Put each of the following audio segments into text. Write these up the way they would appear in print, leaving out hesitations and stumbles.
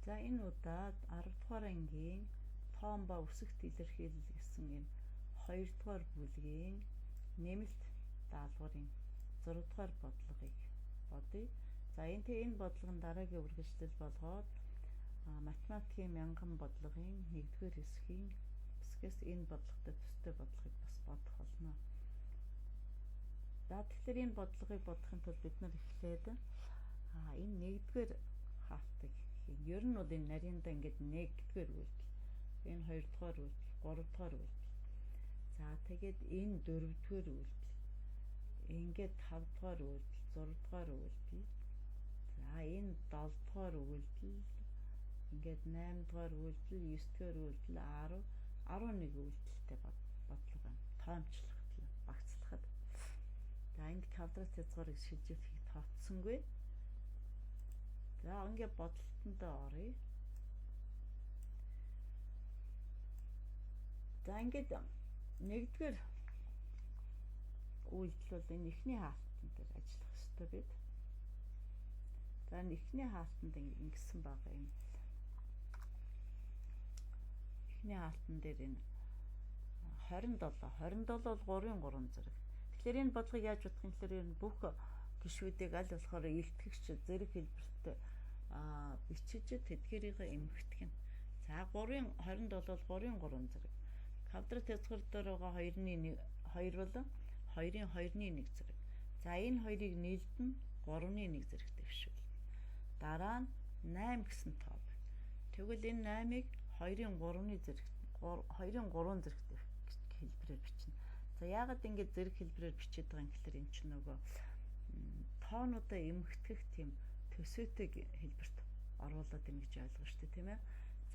За энэ удаад 10 дугаар ангийн тоон ба үсэгт илэрхийлэл гэсэн энэ 2 дугаар бүлгийн нэмэлт даалгаврын 6 дугаар бодлогыг бодъё. За энэ бодлого нь дараагийн үргэлжлэл болгоод математикийн мянган бодлогын 1-р хэсгийн хэсгээс энэ бодлоготой төстэй бодлогыг бас бодох болно. За тэгэхээр энэ бодлогыг бодохын тулд бид нар эхлээд энэ 1-р хаалтыг ер нь бол энэ нарийнда ингээд 1-р үйлдэл, энэ 2-р үйлдэл, 3-р үйлдэл. За тэгээд энэ 4-р үйлдэл, ингээд 5-р үйлдэл, 6-р үйлдэл. За энэ 7-р үйлдэл, ингээд 8-р үйлдэл, 9-р үйлдэл, 10, 11 үйлдэлтэй бодлого байна. Тоомчлоход, багцлахад. За энд квадрат хязгаарыг шилжүүлэхийг тооцсонгүй. За ингээд бодлолтондоо оръё. За ингээд 1-р үйлдэл бол энэ эхний хаалтан дээр ажиллах ёстой бид. За эхний хаалтанд ингэсэн байгаа юм. Эхний хаалтан дээр энэ 27 бол 3-3 зэрэг. Тэгэхээр энэ бодлогыг яаж бодох юм гэхээр энэ бүх гишүүдийг аль болохоор илтгэгч зэрэг хэлбэрт бичиж тэдгээрийг эмхтгэн. За 27 бол 3-3 зэрэг. Квадрат хязгаар дээр байгаа 2-ны 2 бол 2-ын 2-ны 1 зэрэг. За энэ хоёрыг нийлдэн 3-ны 1 зэрэг дэвшүүл. Дараа нь 8 гэсэн тоо байна. Тэгвэл энэ 8-ыг 2-ын 3-ны зэрэг 2-ын 3 зэрэг хэлбэрээр бичнэ. За яагаад ингэж зэрэг хэлбэрээр бичиж байгаа юм гэхээр эн чинь нөгөө тоонуудаа эмхтгэх тийм төсөөтэй хэлбэрт оруулаад юм гэж ойлгоо шүү дээ, тийм ээ.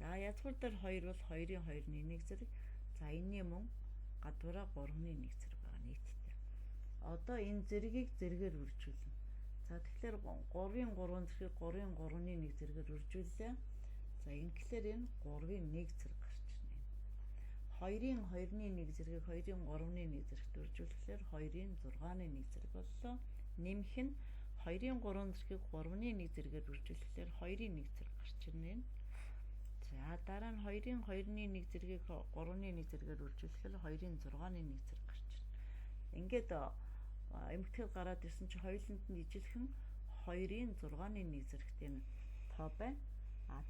За язгуур дээр 2 бол 2-ын 2-ны 1 зэрэг. За энэний мөн гадуураа 3-ны 1 зэрэг байгаа нийтдээ. Одоо энэ зэргийг зэрэгээр үржүүлнэ. За тэгэхээр 3-ын 3 зэргийг 3-ын 3-ны 1 зэрэгээр үржүүллээ. За ингээхээр энэ 3-ын 1 зэрэг гарч ирнэ. 2-ын 2-ны 1 зэргийг 2-ын 3-ны 1 зэрэгт үржүүлэхээр 2-ын 6-ны 1 зэрэг боллоо. Нэмэх нь 2-ын 3 зэргийг 3-ны 1 зэрэгээр үржүүлэхээр 2-ын 1 зэрэг гарч ирнэ. За дараа нь 2-ын 2-ны 1 зэргийг 3-ны 1 зэрэгээр үржүүлэхээр 2-ын 6-ны 1 зэрэг гарч ирнэ. Ингээд эмгтгэл гараад ирсэн чи хоёуланд нь ижилхэн 2-ын 6-ны 1 зэрэгт энэ тоо байна.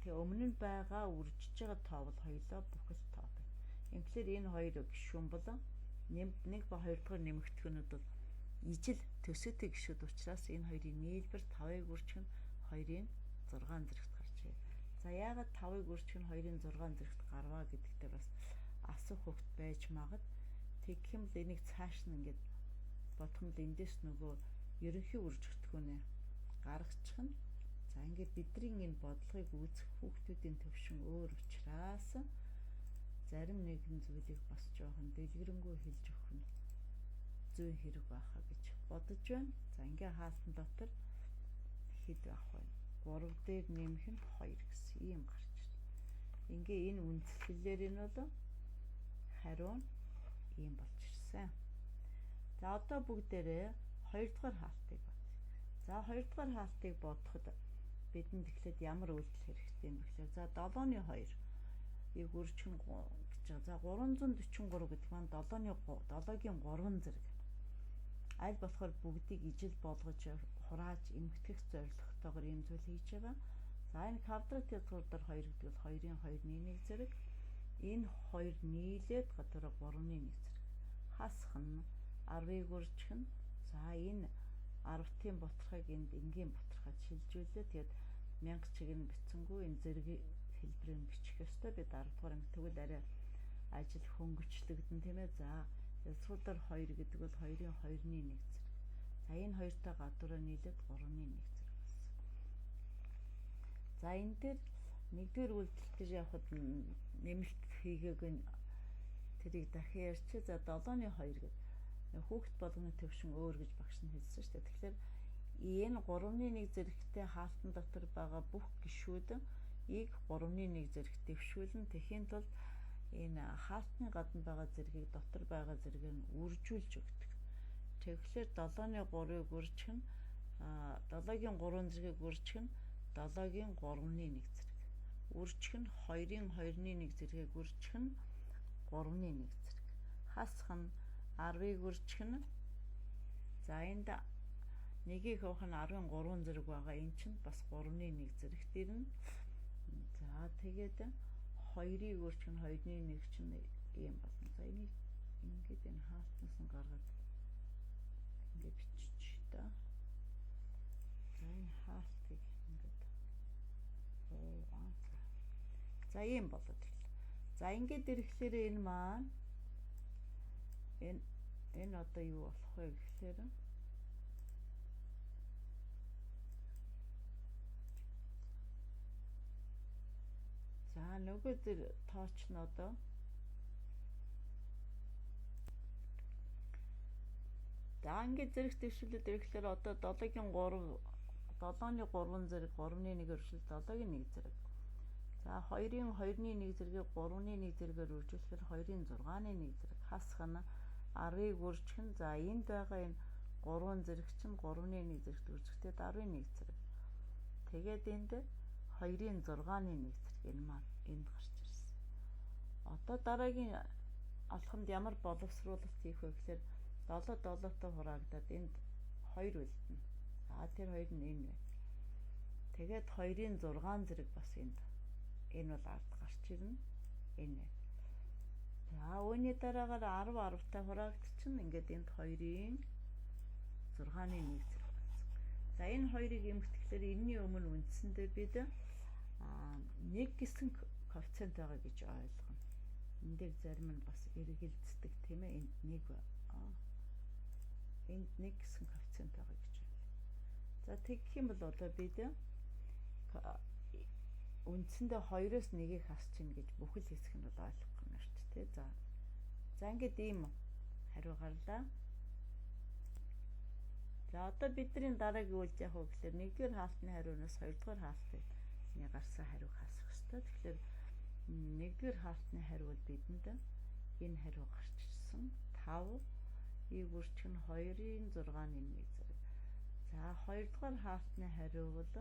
Тэгээ өмнө нь байгаа үржиж байгаа тоо бол хоёулаа бүхэл тоо байна. Ингэхээр энэ хоёр гишүүн бол 1 ба 2 дахь нэмэгдэхүүнүүд бол ижил төсөөтэй гишүүд учраас энэ хоёрын нийлбэр 5-ыг үржих нь 2-ын 6 зэрэгт гарч ирээ. За яагаад 5-ыг үржих нь 2-ын 6 зэрэгт гарваа гэдэгтээ бас асуух хөвгт байж магад. Тэгэх юм л энийг цааш нь ингээд бодох юм л эндээс нөгөө ерөнхий үржигдэхүүнээ гаргачих нь. За ингээд бидний энэ бодлогыг үүсгэх хүүхдүүдийн төвшин өөр учраас зарим нэгэн зүйлийг бас жоохон дэлгэрэнгүй хэлж өгөх нь зүйн хэрэг байхаа гэж бодож байна. За ингээ хаалтан дотор хэд байх вэ? 3 дээр нэмэх нь 2 гэсэн ийм гарч ирнэ. Ингээ энэ үндслэлээр нь бол хариу нь ийм болж ирсэн. За одоо бүгдээрээ 2 дугаар хаалтыг бодъё. За 2 дугаар хаалтыг бодоход бидэнд эхлээд ямар үйлдэл хэрэгтэй юм бэ гэхээр за 7-ны 2-ыг үржих нь гэж байгаа. За 343 гэдэг маань 7-гийн 3 зэрэг. Аль болохоор бүгдийг ижил болгож хурааж эмгтгэх зорилготойгоор ийм зүйл хийж байгаа. За энэ квадрат хязгаар дээр 2 гэдэг бол 2-ын 2-ны 1 зэрэг. Энэ 2 нийлээд гадуураа 3-ны 1 зэрэг. Хасах нь 10-ыг үржих нь. За энэ 10-ийн ботрохыг энд энгийн ботроход шилжүүлээ. Тэгээд 1000 чиг нь бичсэнгүй энэ зэргийн хэлбэрээр бичих ёстой. Бид 10 дугаар анги тэгвэл арай ажил хөнгөчлөгдөн тийм ээ. За язгуур дээр 2 гэдэг бол 2-ын 2-ны 1 зэрэг. За энэ хоёртой гадуураа нийлээд 3-ны 1 зэрэг болсон. За энэ дээр 1-р үйлдэл дээр явахад нэмэлт хийгээгүй тэрийг дахин ярьчих. За 7-ны 2 гэдэг хүүхэд болгоны төвшин өөр гэж багш нь хэлсэн шүү дээ. Тэгэхээр энэ 3-ны 1 зэрэгтэй хаалтан дотор байгаа бүх гишүүд ийг 3-ны 1 зэрэгт дэвшүүлэн тэхийн тулд энэ хаалтны гадна байгаа зэргийг дотор байгаа зэргээр нь үржүүлж өгдөг. Тэгэхээр 7-ны 3-ыг үржих нь 7-гийн 3 зэргийг үржих нь 7-гийн 3-ны 1 зэрэг. үржих нь 2-ын 2-1 зэргийг үржих нь 3-1 зэрэг. Хасах нь 10-ыг үржих нь за энд 1-ийг авах нь 10-3 зэрэг байгаа. Энэ чинь бас 3-1 зэрэгт ирнэ. За тэгээд 2-ыг үржих нь 2-1 чинь ийм болно. За энийг ингээд энэ хаалтнаас нь гаргаад ингээд бичиж та. За энэ хаалтыг ингээд за ийм болоод ирлээ. За ингээд ирэхлээр энэ маань энэ одоо юу болох вэ гэхээр за нөгөө зэр тооч нь одоо за ингээд зэрэг дэвшүүлээд ирэхлээр одоо 7-гийн 3 7-ны 3 зэрэг 3-ны 1 өршил 7-гийн 1 зэрэг. За 2-ын 2-ны 1 зэргийг 3-ны 1 зэрэгээр үржүүлэхээр 2-ын 6-ны 1 зэрэг. Хасах нь 10-ыг үржих нь за энд байгаа энэ 3 зэрэг чинь 3-ны 1 зэрэгт үржихдээ 10-ын 1 зэрэг. Тэгээд энд 2-ын 6-ны 1 зэрэг энэ маань энд гарч ирсэн. Одоо дараагийн алхамд ямар боловсруулалт хийх вэ гэхээр 7 7-той хураагдаад энд 2 үлдэнэ. За тэр 2 нь энэ байна. Тэгээд 2-ын 6 зэрэг бас энд энэ бол ард гарч ирнэ. Энэ байна. За үүний дараагаар 10 10-тай хураагдчихна. Ингээд энд 2-ын 6-ны 1 зэрэг байна. За энэ хоёрыг эмхтгэхлээр энэний өмнө үндсэндээ бид 1 гэсэн коэффициент байгаа гэж ойлгоно. Энэ дээр зарим нь бас эргэлздэг тийм ээ. Энд 1 энд 1 гэсэн коэффициент байгаа гэж байна. За тэгэх юм бол одоо бид үндсэндээ 2-оос 1-ийг хасч ийн гэж бүхэл хэсэг нь бол ойлгох юм шүү дээ. За ингээд ийм хариу гарлаа. За одоо бидний дараагийн үйл яг уу гэхээр 1-р хаалтны хариунаас 2-р хаалтыг гарсан хариуг хасах ёстой. Тэгэхээр 1-р хаалтны хариу бол бидэнд энэ хариу гарч ирсэн. 5-ийг үржих нь 2-ын 6-ны 1 зэрэг. За 2-р хаалтны хариу бол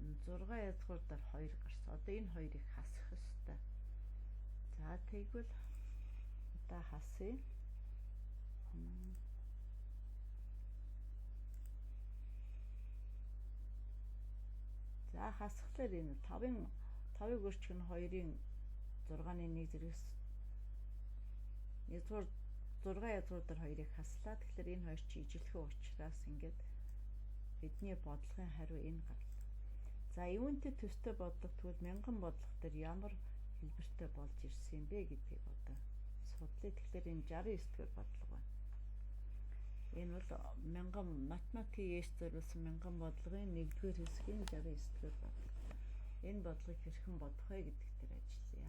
6 язгуур дээр 2 гарсан. Одоо энэ хоёрыг хасах ёстой. За тэгвэл одоо хасъя. За хасхлаар энэ 5-ыг өрчих нь 2-ын 6-ны 1 зэрэгс 6 язгуур дээр 2-ыг хаслаа. Тэгэхээр энэ хоёр чи ижилхэн учраас ингээд бидний бодлогын хариу энэ гарлаа. За юунтэй төстэй бодлого тэгвэл мянган бодлого дээр ямар хэлбэртэй болж ирсэн бэ гэдгийг одоо судлаа. Тэгэхээр энэ 69-р бодлого байна. Энэ бол мянган математикийн ээш зориулсан мянган бодлогын 1-р хэсгийн 69-р бодлого. Энэ бодлогыг хэрхэн бодох вэ гэдэг дээр ажиллая.